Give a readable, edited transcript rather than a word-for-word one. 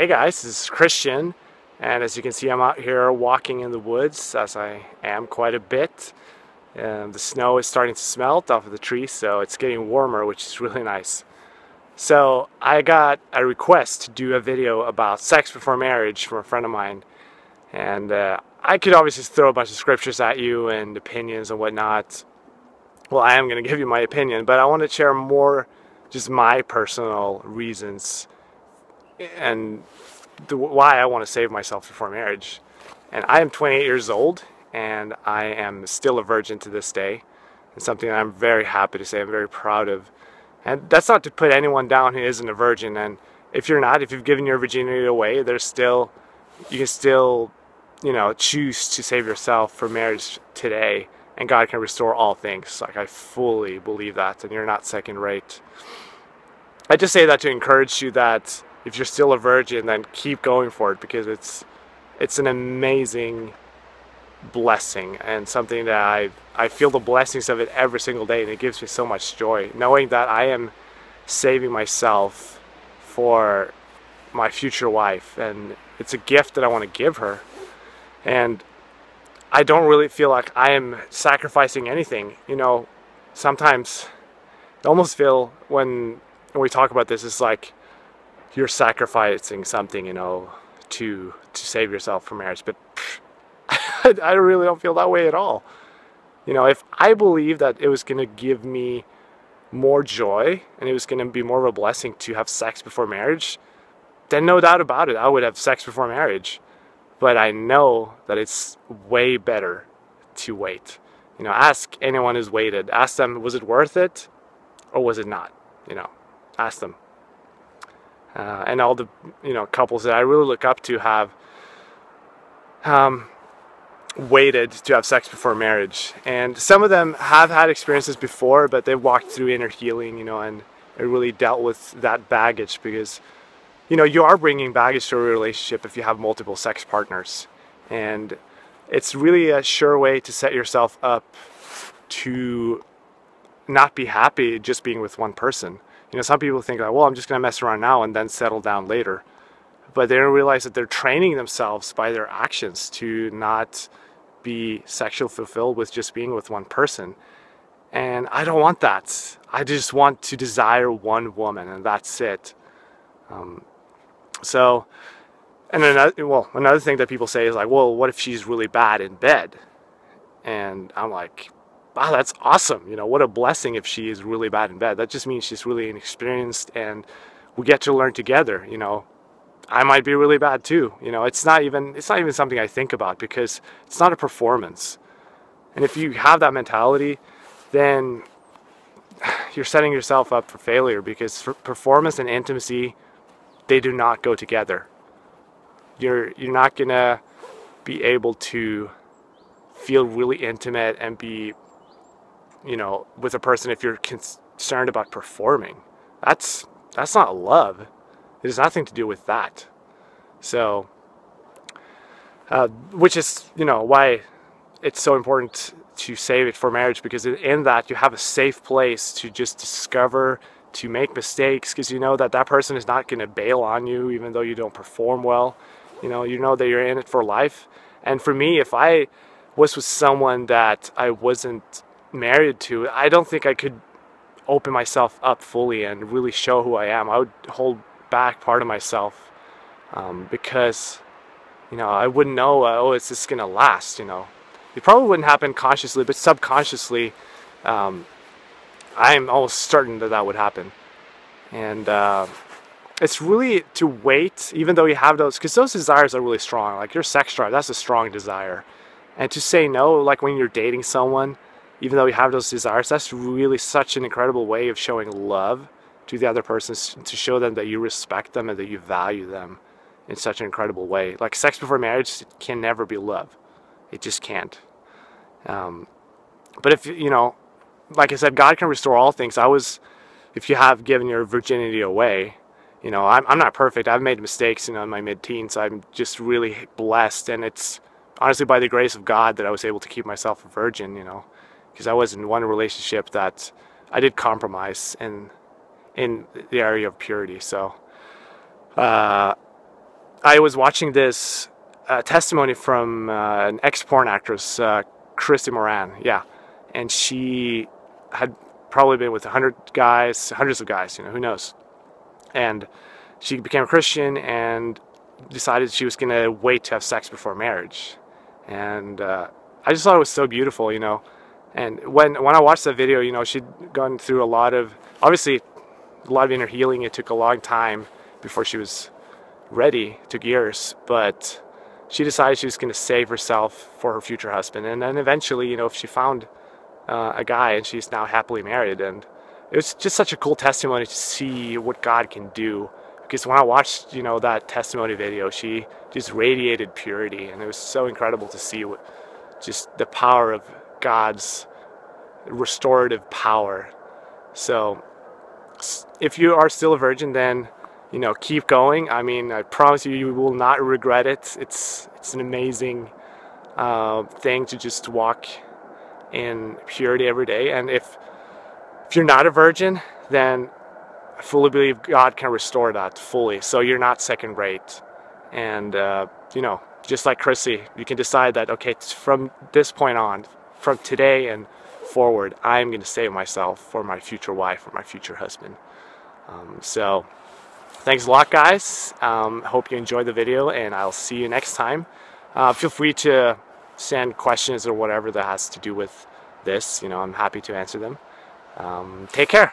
guys, this is Christian, and as you can see I'm out here walking in the woods, as I am quite a bit. The snow is starting to smelt off of the trees, so it's getting warmer, which is really nice. So I got a request to do a video about sex before marriage from a friend of mine, and I could obviously throw a bunch of scriptures at you and opinions and whatnot. Well, I am going to give you my opinion, but I want to share more just my personal reasons and why I want to save myself before marriage. And I am 28 years old, and I am still a virgin to this day. It's something I'm very happy to say, I'm very proud of. And that's not to put anyone down who isn't a virgin. And if you're not, if you've given your virginity away, you can still, choose to save yourself for marriage today. And God can restore all things. Like, I fully believe that, and you're not second rate. I just say that to encourage you that if you're still a virgin, then keep going for it, because it's an amazing blessing and something that I feel the blessings of it every single day, and it gives me so much joy knowing that I am saving myself for my future wife, and it's a gift that I want to give her. And I don't really feel like I am sacrificing anything. Sometimes I almost feel when we talk about this, it's like you're sacrificing something, to save yourself from marriage. But I really don't feel that way at all. If I believe that it was going to give me more joy and it was going to be more of a blessing to have sex before marriage, then no doubt about it, I would have sex before marriage. But I know that it's way better to wait. Ask anyone who's waited. Ask them, was it worth it or was it not? Ask them. And all the couples that I really look up to have waited to have sex before marriage, and some of them have had experiences before, but they've walked through inner healing, and really dealt with that baggage, because you are bringing baggage to a relationship if you have multiple sex partners, and it's really a sure way to set yourself up to not be happy just being with one person. Some people think like, well, I'm just going to mess around now and then settle down later. But they don't realize that they're training themselves by their actions to not be sexually fulfilled with just being with one person. And I don't want that. I just want to desire one woman, and that's it. And another thing that people say is like, well, what if she's really bad in bed? And I'm like, wow, that's awesome. What a blessing if she is really bad in bed. That just means she's really inexperienced, and we get to learn together. I might be really bad too. It's not even something I think about, because it's not a performance. And if you have that mentality, then you're setting yourself up for failure, because for performance and intimacy, they do not go together. You're not gonna be able to feel really intimate and be with a person if you're concerned about performing. That's not love. It has nothing to do with that. So, which is, why it's so important to save it for marriage, because in that you have a safe place to just discover, to make mistakes, because you know that person is not going to bail on you even though you don't perform well. You know that you're in it for life. And for me, if I was with someone that I wasn't married to, I don't think I could open myself up fully and really show who I am. I would hold back part of myself, because I wouldn't know, oh, is this gonna last? It probably wouldn't happen consciously, but subconsciously I'm almost certain that would happen. And it's really to wait, even though you have those, because those desires are really strong. Like your sex drive, that's a strong desire. And to say no, like when you're dating someone, even though you have those desires, that's really such an incredible way of showing love to the other person, to show them that you respect them and that you value them in such an incredible way. Like sex before marriage can never be love. It just can't. But if, like I said, God can restore all things. If you have given your virginity away, I'm not perfect. I've made mistakes, in my mid-teens. I'm just really blessed. And it's honestly by the grace of God that I was able to keep myself a virgin, because I was in one relationship that I did compromise in the area of purity. So I was watching this testimony from an ex-porn actress, Christy Moran, yeah, and she had probably been with 100 guys, hundreds of guys, you know, who knows. And she became a Christian and decided she was going to wait to have sex before marriage. And I just thought it was so beautiful, you know. And when I watched that video, you know, she'd gone through a lot of, obviously, a lot of inner healing. It took a long time before she was ready. It took years, but she decided she was going to save herself for her future husband. And then eventually, you know, she found a guy, and she's now happily married. And it was just such a cool testimony to see what God can do. Because when I watched, you know, that testimony video, she just radiated purity, and it was so incredible to see just the power of God's restorative power. So if you are still a virgin, then, you know, keep going. I mean, I promise you, you will not regret it. It's an amazing thing to just walk in purity every day. And if you're not a virgin, then I fully believe God can restore that fully, so you're not second rate. And you know, just like Chrissy, you can decide that, okay, from this point on, from today and forward, I'm going to save myself for my future wife or my future husband. So thanks a lot, guys. Hope you enjoyed the video, and I'll see you next time. Feel free to send questions or whatever that has to do with this. You know, I'm happy to answer them. Take care.